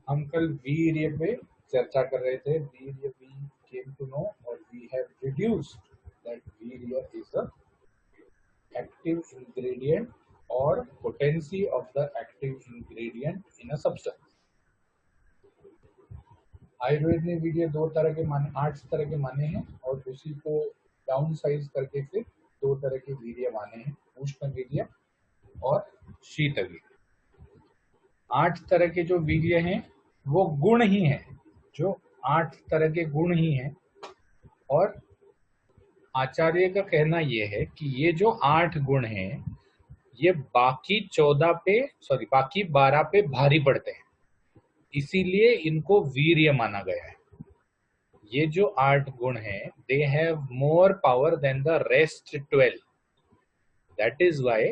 हम कल वीर्य पे चर्चा कर रहे थे। वीर्य वी केम टू नो और वी हैव रिड्यूस्ड दैट वीर्य is a active ingredient or potency of the active ingredient in a substance. Ayurveda में वीर्य दो तरह के माने, 8 तरह के माने हैं और उसी को डाउन साइज करके फिर दो तरह के वीर्य माने हैं, उष्ण वीर्य और शीत वीर्य। 8 तरह के जो वीर्य हैं वो गुण ही हैं, जो 8 तरह के गुण ही हैं। और आचार्य का कहना यह है कि ये जो 8 गुण हैं ये बाकी 12 पे भारी पड़ते हैं, इसीलिए इनको वीर्य माना गया है। ये जो 8 गुण हैं they have more power than the rest 12, that is why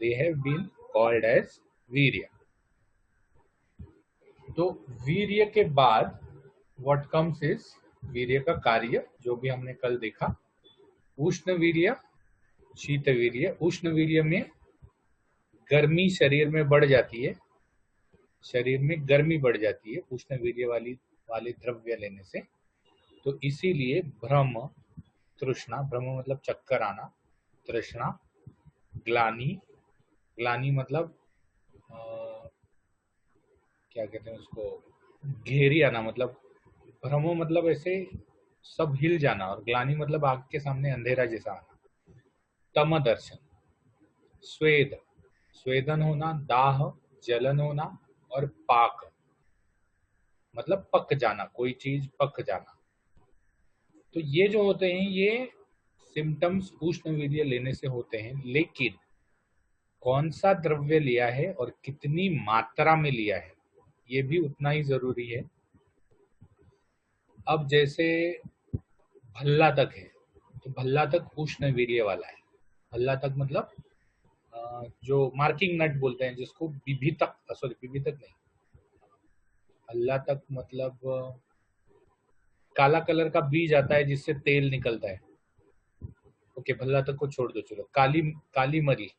they have been called as वीर्य। तो वीर्य के बाद व्हाट कम्स इज वीर्य का कार्य, जो भी हमने कल देखा। उष्ण वीर्य, शीत वीर्य। उष्ण वीर्य में गर्मी शरीर में बढ़ जाती है, शरीर में गर्मी बढ़ जाती है उष्ण वीर्य वाले द्रव्य लेने से। तो इसीलिए भ्रम, तृष्णा, भ्रम मतलब चक्कर आना, तृष्णा, ग्लानि, ग्लानि मतलब क्या कहते हैं उसको, घेरी आना, मतलब भ्रम मतलब ऐसे सब हिल जाना, और ग्लानि मतलब आग के सामने अंधेरा जैसा आना। तम दर्शन, स्वेद, स्वेदन होना, दाह, जलन होना, और पाक मतलब पक जाना, कोई चीज पक जाना। तो ये जो होते हैं ये सिम्टम्स उष्ण वीर्य लेने से होते हैं, लेकिन कौन सा द्रव्य लिया है और कितनी मात्रा में लिया है ये भी उतना ही जरूरी है। अब जैसे भल्ला तक है, तो भल्ला तक उष्ण वीर्य वाला है। भल्ला तक मतलब जो मार्किंग नट बोलते हैं जिसको, विभितक, सॉरी विभितक नहीं, भल्ला तक मतलब काला कलर का बीज आता है जिससे तेल निकलता है। ओके, भल्ला तक को छोड़ दो, चलो काली काली मरी,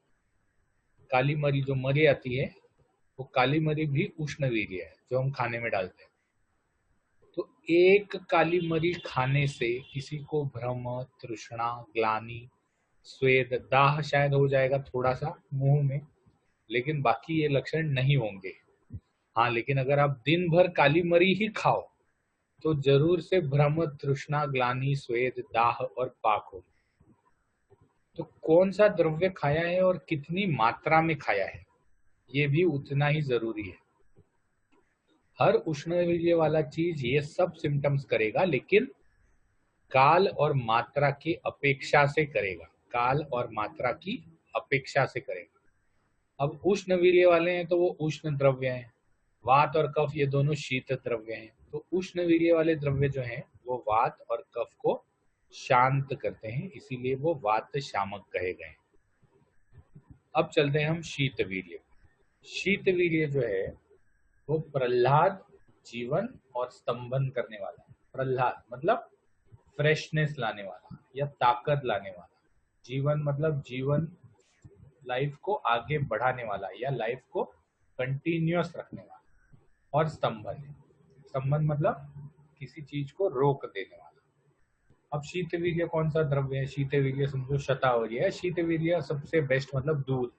काली मरी जो मरी आती है वो काली मरी भी उष्ण वीर्य है जो हम खाने में डालते हैं। तो एक काली मरी खाने से किसी को भ्रम, तृष्णा, ग्लानि, स्वेद, दाह शायद हो जाएगा थोड़ा सा मुंह में, लेकिन बाकी ये लक्षण नहीं होंगे। हाँ, लेकिन अगर आप दिन भर काली मरी ही खाओ तो जरूर से भ्रम, तृष्णा, ग्लानि, स्वेद, दाह और पाक हो। तो कौन सा द्रव्य खाया है और कितनी मात्रा में खाया है ये भी उतना ही जरूरी है। हर उष्णवीर्य वाला चीज ये सब सिम्टम्स करेगा, लेकिन काल और मात्रा की अपेक्षा से करेगा, काल और मात्रा की अपेक्षा से करेगा। अब उष्णवीर्य वाले हैं तो वो उष्ण द्रव्य हैं, वात और कफ ये दोनों शीत द्रव्य हैं। तो उष्णवीर्य वाले द्रव्य जो हैं वो वात और कफ को शांत करते हैं, इसीलिए वो वात शामक कहे गए। अब चलते हैं हम शीतवीर्य। शीतवीर्य जो है वो प्रहलाद, जीवन और स्तंभन करने वाला है। प्रहलाद मतलब फ्रेशनेस लाने वाला या ताकत लाने वाला। जीवन मतलब जीवन, लाइफ को आगे बढ़ाने वाला या लाइफ को कंटिन्यूअस रखने वाला। और स्तंभन, स्तंभन मतलब किसी चीज को रोक देने वाला। अब शीतवीर्य कौन सा द्रव्य है? शीतवीर्य समझो शतावरी है। शीतवीर्य सबसे बेस्ट मतलब दूध।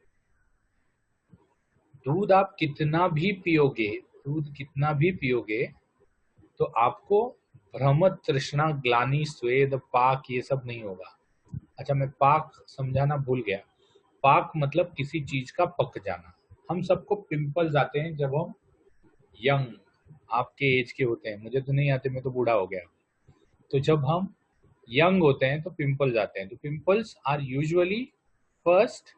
दूध आप कितना भी पियोगे, दूध कितना भी पियोगे तो आपको भ्रम, तृष्णा, ग्लानि, स्वेद, पाक ये सब नहीं होगा। अच्छा, मैं पाक समझाना भूल गया। पाक मतलब किसी चीज का पक जाना। हम सबको पिंपल्स आते हैं जब हम यंग, आपके एज के होते हैं, मुझे तो नहीं आते, मैं तो बूढ़ा हो गया। तो जब हम यंग होते हैं तो पिंपल्स आते हैं। तो पिंपल्स आर यूजुअली फर्स्ट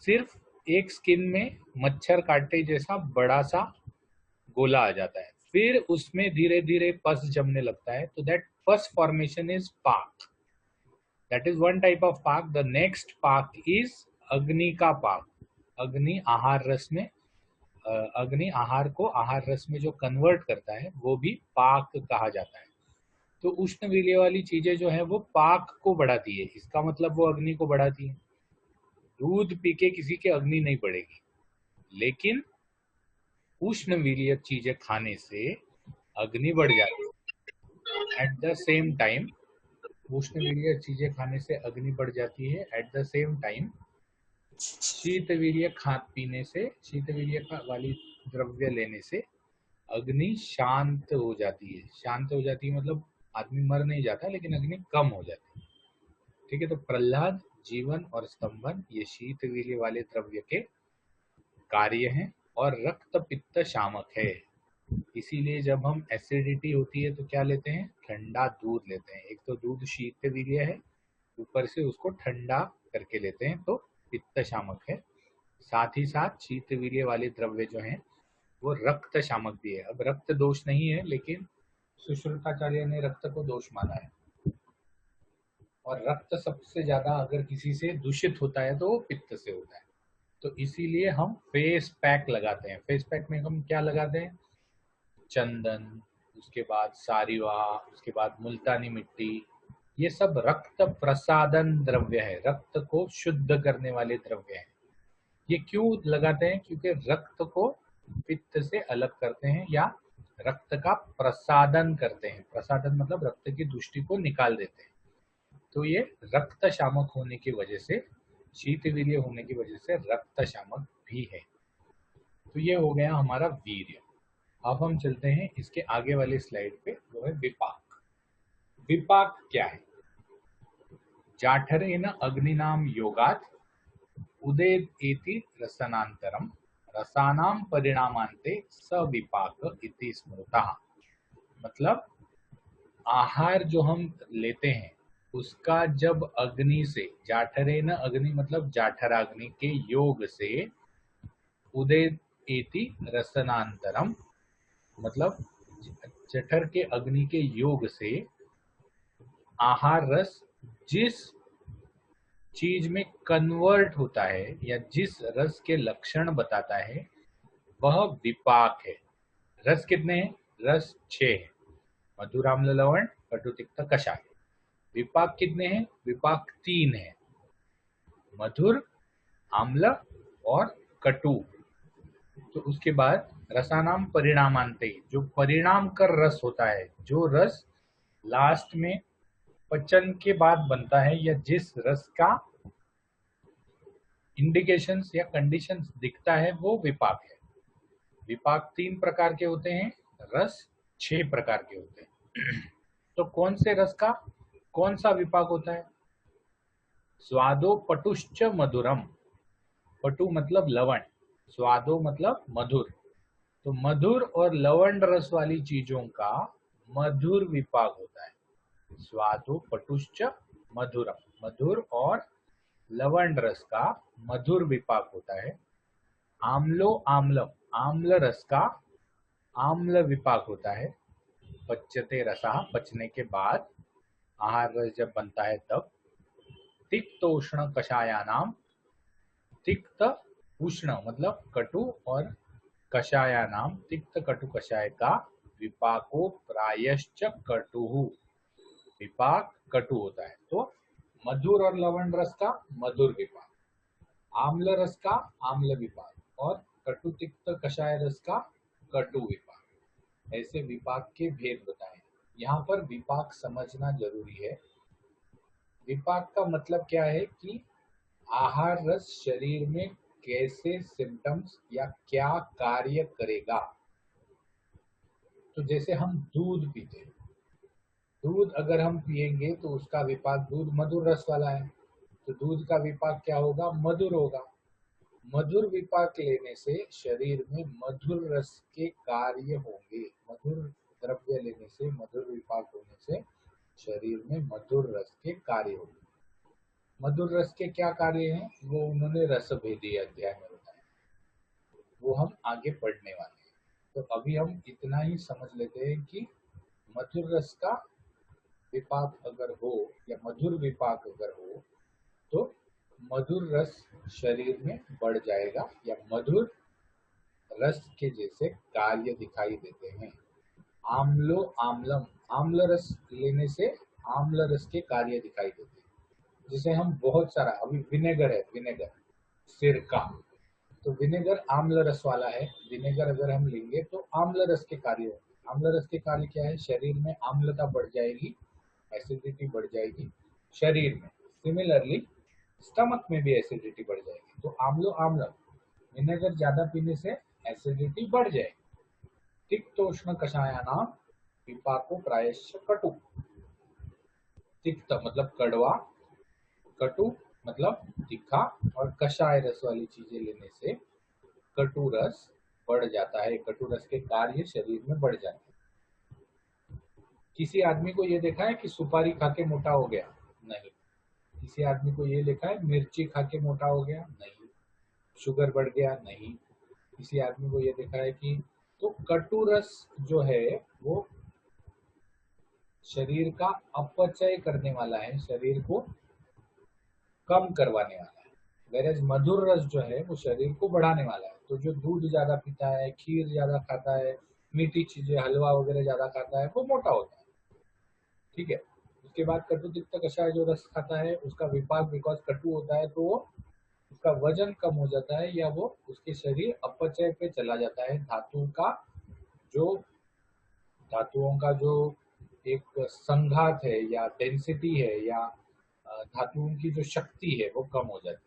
सिर्फ एक स्किन में मच्छर काटे जैसा बड़ा सा गोला आ जाता है, फिर उसमें धीरे धीरे पस जमने लगता है। तो दैट पस फॉर्मेशन इज पाक, that is one type of पाक। द नेक्स्ट पाक इज अग्नि का पाक। अग्नि आहार रस में, अग्नि आहार को आहार रस में जो कन्वर्ट करता है वो भी पाक कहा जाता है। तो उष्णवीर्य वाली चीजें जो है वो पाक को बढ़ाती है, इसका मतलब वो अग्नि को बढ़ाती है। दूध पी के किसी के अग्नि नहीं बढ़ेगी, लेकिन उष्णवीर्य चीजें खाने से अग्नि बढ़ जाती है। एट द सेम टाइम उष्णवीर्य चीजें खाने से अग्नि बढ़ जाती है। एट द सेम टाइम शीतवीर्य पीने से, शीतवीर्य वाली द्रव्य लेने से अग्नि शांत हो जाती है। शांत हो जाती है मतलब आदमी मर नहीं जाता, लेकिन अग्नि कम हो जाती है। ठीक है, तो प्रहलाद, जीवन और स्तंभन ये शीतवीर्य वाले द्रव्य के कार्य हैं और रक्त पित्त शामक है। इसीलिए जब हम एसिडिटी होती है तो क्या लेते हैं? ठंडा दूध लेते हैं। एक तो दूध शीतवीर्य है, ऊपर से उसको ठंडा करके लेते हैं तो पित्त शामक है। साथ ही साथ शीतवीर्य वाले द्रव्य जो हैं वो रक्त शामक भी है। अब रक्त दोष नहीं है, लेकिन सुश्रुताचार्य ने रक्त को दोष माना है। और रक्त सबसे ज्यादा अगर किसी से दूषित होता है तो वो पित्त से होता है। तो इसीलिए हम फेस पैक लगाते हैं। फेस पैक में हम क्या लगाते हैं? चंदन, उसके बाद सारिवा, उसके बाद मुल्तानी मिट्टी। ये सब रक्त प्रसादन द्रव्य है, रक्त को शुद्ध करने वाले द्रव्य हैं। ये क्यों लगाते हैं? क्योंकि रक्त को पित्त से अलग करते हैं या रक्त का प्रसादन करते हैं। प्रसादन मतलब रक्त की दुष्टि को निकाल देते हैं। तो ये रक्त शामक होने की वजह से, शीतवीर्य होने की वजह से रक्त शामक भी है। तो ये हो गया हमारा वीर्य। अब हम चलते हैं इसके आगे वाली स्लाइड पे, वो है विपाक। विपाक क्या है? जाठरेन अग्निनाम योगात उदेति रसनांतरम रसानाम परिणामांते सविपाक इति स्मृतः। मतलब आहार जो हम लेते हैं उसका जब अग्नि से, जाठरेन अग्नि मतलब जाठराग्नि के योग से, उदेति रसनांतरम मतलब जठर के अग्नि के योग से आहार रस जिस चीज में कन्वर्ट होता है या जिस रस के लक्षण बताता है वह विपाक है। रस कितने हैं? रस 6 है। मधुर, आम्ल, लवण, कटु, तिक्त, कषाय। विपाक कितने हैं? विपाक 3 है। मधुर, आम्ल और कटु। तो उसके बाद रसानाम परिणामांते, जो परिणाम कर रस होता है, जो रस लास्ट में पचन के बाद बनता है या जिस रस का इंडिकेशंस या कंडीशंस दिखता है, वो विपाक है। विपाक 3 प्रकार के होते हैं, रस 6 प्रकार के होते हैं। तो कौन से रस का कौन सा विपाक होता है? स्वादो पटुश्च मधुरम। पटु मतलब लवण, स्वादो मतलब मधुर। तो मधुर और लवण रस वाली चीजों का मधुर विपाक होता है। स्वादो पटुश्च मधुरम, मधुर और लवण रस का मधुर विपाक होता है। आम्लो आम्लम, आम्ल रस का आम्ल विपाक होता है। पच्यते रसः, पचने के बाद आहार रस जब बनता है तब। तिक्तोष्ण कषायानाम, तिक्त उष्ण मतलब कटु और कषायानाम, तिक्त कटु कषाय का विपाको प्रायश्च कटुः, विपाक कटु होता है। तो मधुर और लवण रस का मधुर विपाक, आम्ल रस का आम्ल विपाक और कटु तिक्त कषाय रस का कटु विपाक। ऐसे विपाक के भेद बताए। यहाँ पर विपाक समझना जरूरी है। विपाक का मतलब क्या है कि आहार रस शरीर में कैसे सिम्टम्स या क्या कार्य करेगा। तो जैसे हम दूध पीते हैं, दूध अगर हम पिएंगे तो उसका विपाक, दूध मधुर रस वाला है तो दूध का विपाक क्या होगा? मधुर होगा। मधुर विपाक लेने से शरीर में मधुर रस के कार्य होंगे। मधुर द्रव्य लेने से, मधुर विपाक होने से शरीर में मधुर रस के कार्य होंगे। मधुर रस के क्या कार्य हैं वो उन्होंने रस भेदी अध्याय में बताया, वो हम आगे पढ़ने वाले हैं। तो अभी हम इतना ही समझ लेते हैं कि मधुर रस का विपाक अगर हो या मधुर विपाक अगर हो तो मधुर रस शरीर में बढ़ जाएगा या मधुर रस के जैसे कार्य दिखाई देते हैं। आम्लो आम्लम, आम्ल रस लेने से आम्ल रस के कार्य दिखाई देते हैं। जैसे हम बहुत सारा, अभी विनेगर है, विनेगर, सिरका, तो विनेगर आम्ल रस वाला है। विनेगर अगर हम लेंगे तो आम्ल रस के कार्य होंगे। आम्ल रस के कार्य क्या है? शरीर में आम्लता बढ़ जाएगी, एसिडिटी बढ़ जाएगी शरीर में। सिमिलरली स्टमक में भी एसिडिटी बढ़ जाएगी। तो आम्लो आम्ल, विनेगर ज्यादा पीने से एसिडिटी बढ़ जाएगी। तिक्तोष्ण कषायानाम विपाको प्रायश्च कटु। तिक्त मतलब कड़वा, कटु मतलब तीखा, और कषाय रस वाली चीजें लेने से कटु रस बढ़ जाता है। कटु रस के कार्य शरीर में बढ़ जाते हैं। किसी आदमी को ये देखा है कि सुपारी खा के मोटा हो गया? नहीं। किसी आदमी को ये देखा है मिर्ची खा के मोटा हो गया? नहीं। शुगर बढ़ गया? नहीं। किसी आदमी को ये देखा है कि, तो कटु रस जो है वो शरीर का अपचय करने वाला है, शरीर को कम करवाने वाला है। वेरएज मधुर रस जो है वो शरीर को बढ़ाने वाला है। तो जो दूध ज्यादा पीता है, खीर ज्यादा खाता है, मीठी चीजें हलवा वगैरह ज्यादा खाता है, वो मोटा होता है। ठीक है। उसके बाद कटु तिक्त कषाय जो रस खाता है उसका विपाक बिकॉज कटु होता है तो उसका वजन कम हो जाता है, या वो उसके शरीर अपचय पे चला जाता है। जो धातुओं का जो एक संघात है या डेंसिटी है या धातुओं की जो शक्ति है वो कम हो जाती है।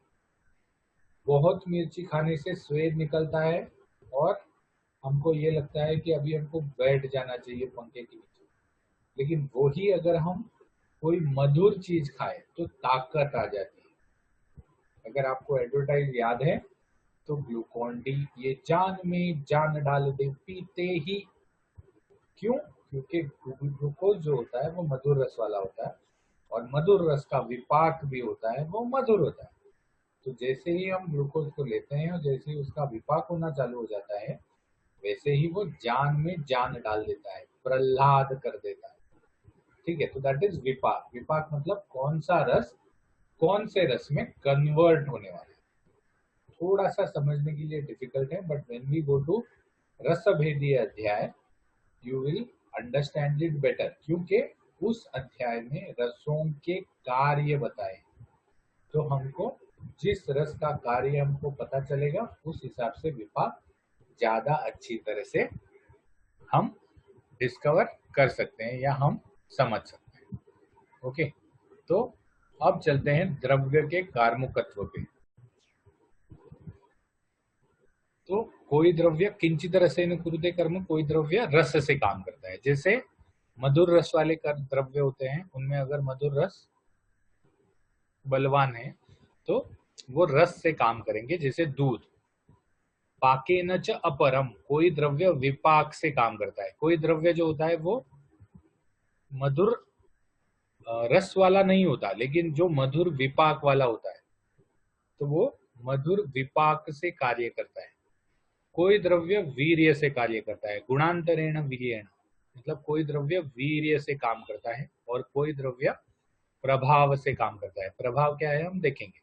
बहुत मिर्ची खाने से स्वेद निकलता है और हमको ये लगता है कि अभी हमको बैठ जाना चाहिए पंखे के नीचे। लेकिन वही अगर हम कोई मधुर चीज खाए तो ताकत आ जाती है। अगर आपको एडवर्टाइज याद है तो ग्लूकॉन डी ये जान में जान डाल दे पीते ही। क्यों? क्योंकि ग्लूकोज जो होता है वो मधुर रस वाला होता है, और मधुर रस का विपाक भी होता है, वो मधुर होता है। तो जैसे ही हम ग्लूकोज को लेते हैं और जैसे ही उसका विपाक होना चालू हो जाता है, वैसे ही वो जान में जान डाल देता है, प्रहलाद कर देता है। ठीक है। तो दैट इज विपाक। विपाक मतलब कौन सा रस कौन से रस में कन्वर्ट होने वाला है। थोड़ा सा समझने के लिए डिफिकल्ट है, but when we go to रस भेदीय अध्याय you will understand it better, क्योंकि उस अध्याय में रसों के कार्य बताए। तो हमको जिस रस का कार्य हमको पता चलेगा उस हिसाब से विपाक ज्यादा अच्छी तरह से हम डिस्कवर कर सकते हैं या हम समझ सकते हैं। ओके। तो अब चलते हैं द्रव्य के कार्मुकत्व पे। तो कोई द्रव्य किंचित रसेन कुरुते कर्म, कोई द्रव्य रस से काम करता है। जैसे मधुर रस वाले द्रव्य होते हैं, उनमें अगर मधुर रस बलवान है तो वो रस से काम करेंगे। जैसे दूध। पाकेन च अपरम, कोई द्रव्य विपाक से काम करता है। कोई द्रव्य जो होता है वो मधुर रस वाला नहीं होता, लेकिन जो मधुर विपाक वाला होता है तो वो मधुर विपाक से कार्य करता है। कोई द्रव्य वीर्य से कार्य करता है। गुणांतरेण वीर्येण, मतलब कोई द्रव्य वीर्य से काम करता है और कोई द्रव्य प्रभाव से काम करता है। प्रभाव क्या है हम देखेंगे।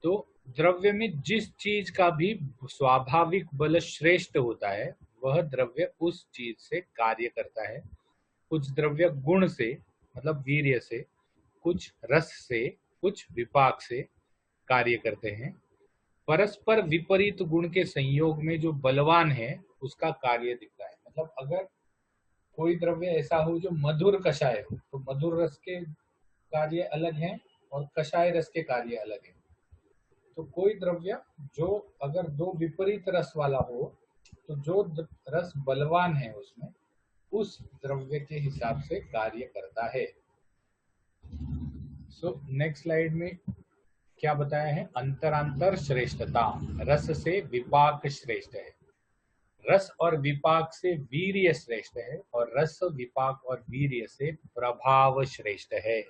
तो द्रव्य में जिस चीज का भी स्वाभाविक बल श्रेष्ठ होता है वह द्रव्य उस चीज से कार्य करता है। कुछ द्रव्य गुण से मतलब वीर्य से, कुछ रस से, कुछ विपाक से कार्य करते हैं। परस्पर विपरीत गुण के संयोग में जो बलवान है उसका कार्य दिखता है। मतलब अगर कोई द्रव्य ऐसा हो जो मधुर कषाय हो तो मधुर रस के कार्य अलग हैं और कषाय रस के कार्य अलग हैं। तो कोई द्रव्य जो अगर दो विपरीत रस वाला हो तो जो रस बलवान है उसमें उस द्रव्य के हिसाब से कार्य करता है। सो नेक्स्ट स्लाइड में क्या बताया है? अंतरांतर श्रेष्ठता। रस से विपाक श्रेष्ठ है, रस और विपाक से वीर्य श्रेष्ठ है, और रस विपाक और वीर्य से प्रभाव श्रेष्ठ है।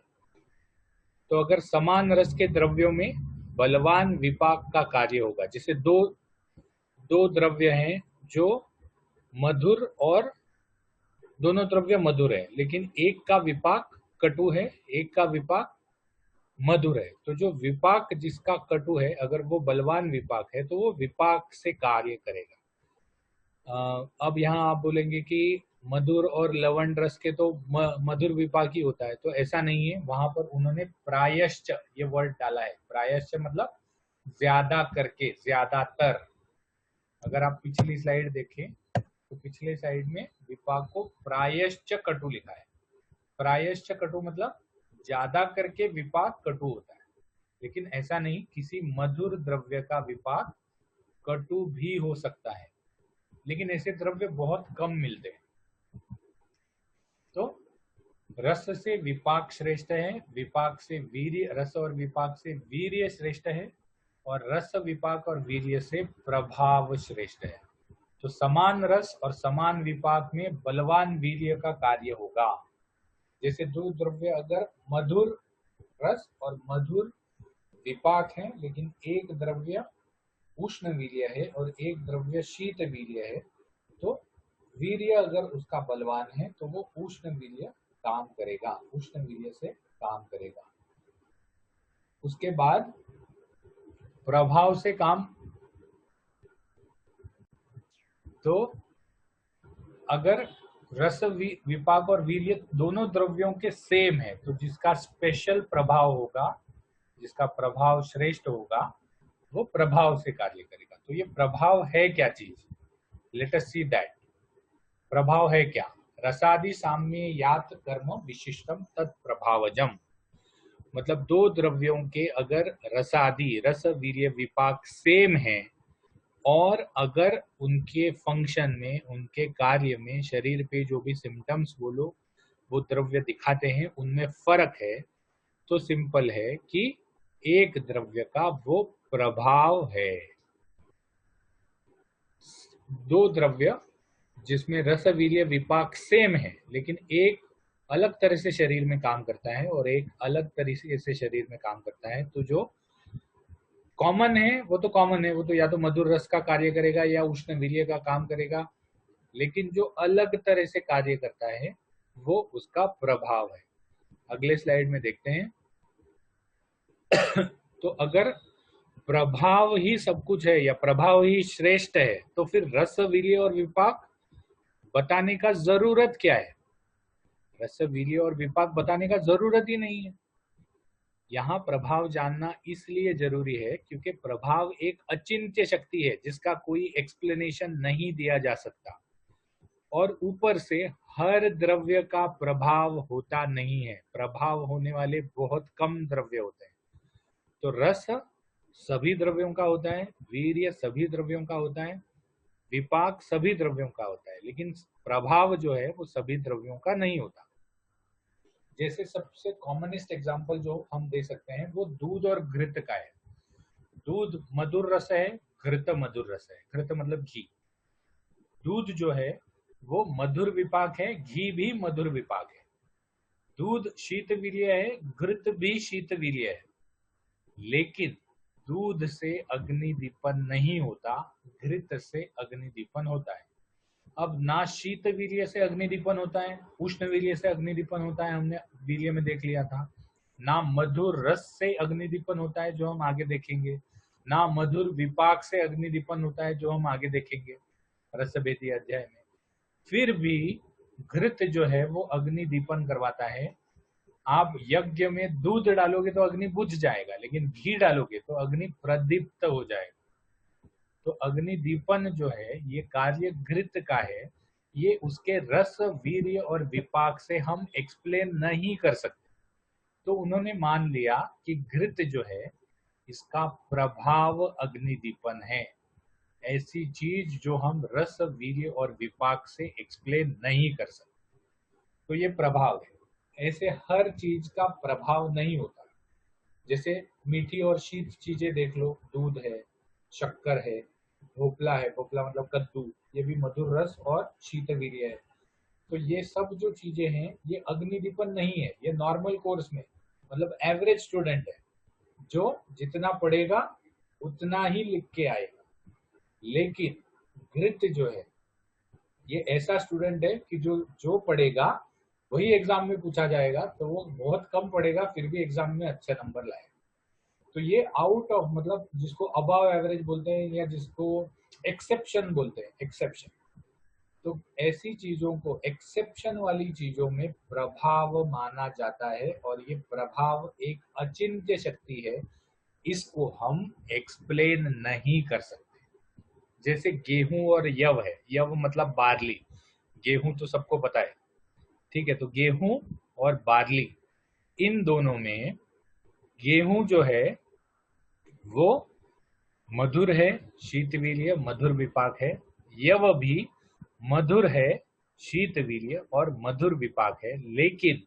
तो अगर समान रस के द्रव्यों में बलवान विपाक का कार्य होगा, जैसे दो द्रव्य हैं जो मधुर, और दोनों द्रव्य मधुर है लेकिन एक का विपाक कटु है, एक का विपाक मधुर है। तो जो विपाक जिसका कटु है अगर वो बलवान विपाक है तो वो विपाक से कार्य करेगा। अब यहाँ आप बोलेंगे कि मधुर और लवण रस के तो मधुर विपाक ही होता है, तो ऐसा नहीं है। वहां पर उन्होंने प्रायश्च ये वर्ड डाला है। प्रायश्च मतलब ज्यादा करके, ज्यादातर। अगर आप पिछली स्लाइड देखें तो पिछले स्लाइड में विपाक को प्रायश्च कटु लिखा है। प्रायश्च कटु मतलब ज्यादा करके विपाक कटु होता है, लेकिन ऐसा नहीं, किसी मधुर द्रव्य का विपाक कटु भी हो सकता है, लेकिन ऐसे द्रव्य बहुत कम मिलते हैं। तो रस से विपाक श्रेष्ठ है, विपाक से वीर्य, रस और विपाक से वीर्य श्रेष्ठ है, और रस विपाक और वीर्य से प्रभाव श्रेष्ठ है। तो समान रस और समान विपाक में बलवान वीर्य का कार्य होगा। जैसे दो द्रव्य अगर मधुर रस और मधुर विपाक है, लेकिन एक द्रव्य उष्ण वीर्य है और एक द्रव्य शीत वीर्य है, तो वीर्य अगर उसका बलवान है तो वो उष्ण वीर्य काम करेगा, उष्ण वीर्य से काम करेगा। उसके बाद प्रभाव से काम, तो अगर रस विपाक और वीर्य दोनों द्रव्यों के सेम है, तो जिसका स्पेशल प्रभाव होगा, जिसका प्रभाव श्रेष्ठ होगा, वो प्रभाव से कार्य करेगा। तो ये प्रभाव है क्या चीज, लेट अस सी दैट। प्रभाव है क्या? रसादि साम्य यात कर्म विशिष्टम तत्प्रभावजम। मतलब दो द्रव्यों के अगर रसादि, रस वीर्य विपाक सेम है, और अगर उनके फंक्शन में, उनके कार्य में, शरीर पे जो भी सिम्टम्स बोलो वो द्रव्य दिखाते हैं, उनमें फर्क है, तो सिंपल है कि एक द्रव्य का वो प्रभाव है। दो द्रव्य जिसमें रस वीर्य विपाक सेम है, लेकिन एक अलग तरह से शरीर में काम करता है और एक अलग तरीके से शरीर में काम करता है, तो जो कॉमन है वो तो कॉमन है, वो तो या तो मधुर रस का कार्य करेगा या उष्ण वीर्य का काम करेगा, लेकिन जो अलग तरह से कार्य करता है वो उसका प्रभाव है। अगले स्लाइड में देखते हैं। तो अगर प्रभाव ही सब कुछ है या प्रभाव ही श्रेष्ठ है, तो फिर रस वीर्य और विपाक बताने का जरूरत क्या है? रस वीर्य और विपाक बताने का जरूरत ही नहीं है। यहाँ प्रभाव जानना इसलिए जरूरी है क्योंकि प्रभाव एक अचिंत्य शक्ति है जिसका कोई एक्सप्लेनेशन नहीं दिया जा सकता, और ऊपर से हर द्रव्य का प्रभाव होता नहीं है। प्रभाव होने वाले बहुत कम द्रव्य होते हैं। तो रस सभी द्रव्यों का होता है, वीर्य सभी द्रव्यों का होता है, विपाक सभी द्रव्यों का होता है, लेकिन प्रभाव जो है वो सभी द्रव्यों का नहीं होता। जैसे सबसे कॉमनेस्ट एग्जांपल जो हम दे सकते हैं वो दूध और घृत का है। दूध मधुर रस है, घृत मधुर रस है। घृत मतलब घी। दूध जो है वो मधुर विपाक है, घी भी मधुर विपाक है। दूध शीत वीर्य है, घृत भी शीत वीर्य है, लेकिन दूध से अग्निदीपन नहीं होता, घृत से अग्निदीपन होता है। अब ना शीत वीर्य से अग्निदीपन होता है, उष्ण वीर्य से अग्निदीपन होता है, हमने वीर्य में देख लिया था। ना मधुर रस से अग्निदीपन होता है, जो हम आगे देखेंगे। ना मधुर विपाक से अग्निदीपन होता है, जो हम आगे देखेंगे रसभेदी अध्याय में। फिर भी घृत जो है वो अग्निदीपन करवाता है। आप यज्ञ में दूध डालोगे तो अग्नि बुझ जाएगा, लेकिन घी डालोगे तो अग्नि प्रदीप्त हो जाएगा। तो अग्निदीपन जो है ये कार्य घृत का है, ये उसके रस वीर्य और विपाक से हम एक्सप्लेन नहीं कर सकते। तो उन्होंने मान लिया कि घृत जो है इसका प्रभाव अग्निदीपन है, ऐसी चीज जो हम रस वीर्य और विपाक से एक्सप्लेन नहीं कर सकते। तो ये प्रभाव है। ऐसे हर चीज का प्रभाव नहीं होता। जैसे मीठी और शीत चीजें देख लो, दूध है, शक्कर है, भोपला है, भोपला मतलब कद्दू, ये भी मधुर रस और शीत वीर्य है। तो ये सब जो चीजें हैं ये अग्निदीपन नहीं है, ये नॉर्मल कोर्स में मतलब एवरेज स्टूडेंट है, जो जितना पढ़ेगा उतना ही लिख के आएगा। लेकिन घृत जो है ये ऐसा स्टूडेंट है कि जो जो पढ़ेगा वही एग्जाम में पूछा जाएगा, तो वो बहुत कम पढ़ेगा फिर भी एग्जाम में अच्छे नंबर लाएगा। तो ये आउट ऑफ मतलब जिसको अबव एवरेज बोलते हैं या जिसको एक्सेप्शन बोलते हैं, एक्सेप्शन। तो ऐसी चीजों को, एक्सेप्शन वाली चीजों में प्रभाव माना जाता है, और ये प्रभाव एक अचिंत्य शक्ति है इसको हम एक्सप्लेन नहीं कर सकते। जैसे गेहूं और यव है, यव मतलब बार्ली, गेहूं तो सबको पता है, ठीक है। तो गेहूं और बार्ली, इन दोनों में गेहूं जो है वो मधुर है, शीतवीर्य, मधुर विपाक है। यव भी मधुर है, शीतवीर्य और मधुर विपाक है। लेकिन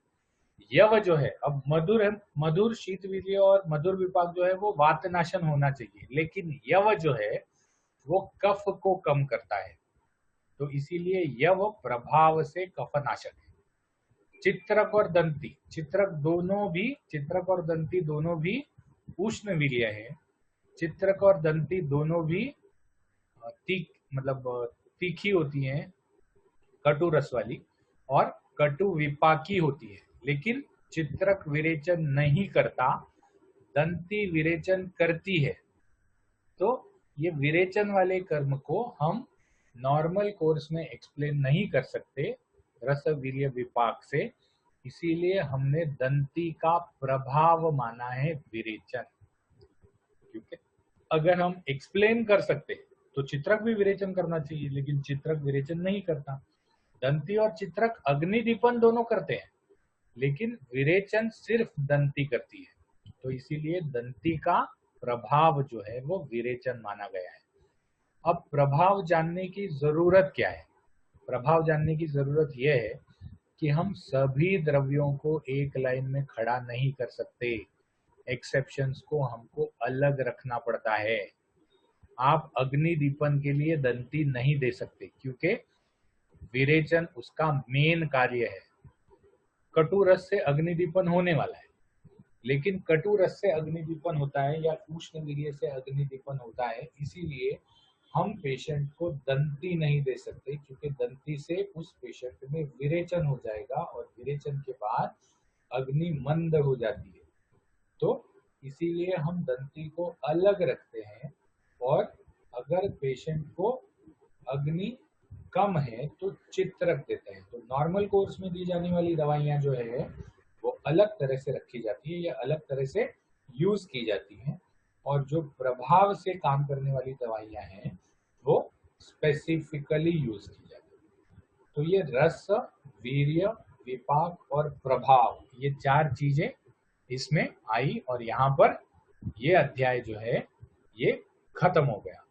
यव जो है, अब मधुर है, मधुर, शीतवीर्य और मधुर विपाक जो है वो वातनाशन होना चाहिए, लेकिन यव जो है वो कफ को कम करता है, तो इसीलिए यव प्रभाव से कफनाशक है। चित्रक और दंती, चित्रक और दंती दोनों भी उष्ण वीर्य है। चित्रक और दंती दोनों भी तीखी होती हैं, कटु रस वाली, और कटु विपाकी होती है। लेकिन चित्रक विरेचन नहीं करता, दंती विरेचन करती है। तो ये विरेचन वाले कर्म को हम नॉर्मल कोर्स में एक्सप्लेन नहीं कर सकते रस वीर्य विपाक से, इसीलिए हमने दंती का प्रभाव माना है विरेचन। क्योंकि अगर हम एक्सप्लेन कर सकते तो चित्रक भी विरेचन करना चाहिए, लेकिन चित्रक विरेचन नहीं करता। दंती और चित्रक अग्निदीपन दोनों करते हैं, लेकिन विरेचन सिर्फ दंती करती है, तो इसीलिए दंती का प्रभाव जो है वो विरेचन माना गया है। अब प्रभाव जानने की जरूरत क्या है? प्रभाव जानने की जरूरत यह है कि हम सभी द्रव्यों को एक लाइन में खड़ा नहीं कर सकते, एक्सेप्शंस को हमको अलग रखना पड़ता है। आप अग्निदीपन के लिए दंती नहीं दे सकते, क्योंकि विरेचन उसका मेन कार्य है। कटु रस से अग्निदीपन होने वाला है, लेकिन कटु रस से अग्निदीपन होता है या उष्ण वीर्य से अग्निदीपन होता है, इसीलिए हम पेशेंट को दंती नहीं दे सकते, क्योंकि दंती से उस पेशेंट में विरेचन हो जाएगा और विरेचन के बाद अग्नि मंद हो जाती है। तो इसीलिए हम दंती को अलग रखते हैं, और अगर पेशेंट को अग्नि कम है तो चित्रक देते हैं। तो नॉर्मल कोर्स में दी जाने वाली दवाइयां जो है वो अलग तरह से रखी जाती है या अलग तरह से यूज की जाती हैं, और जो प्रभाव से काम करने वाली दवाइयां हैं वो स्पेसिफिकली यूज की जाती है। तो ये रस, वीर्य, विपाक और प्रभाव, ये चार चीजें इसमें आई, और यहाँ पर ये अध्याय जो है ये खत्म हो गया।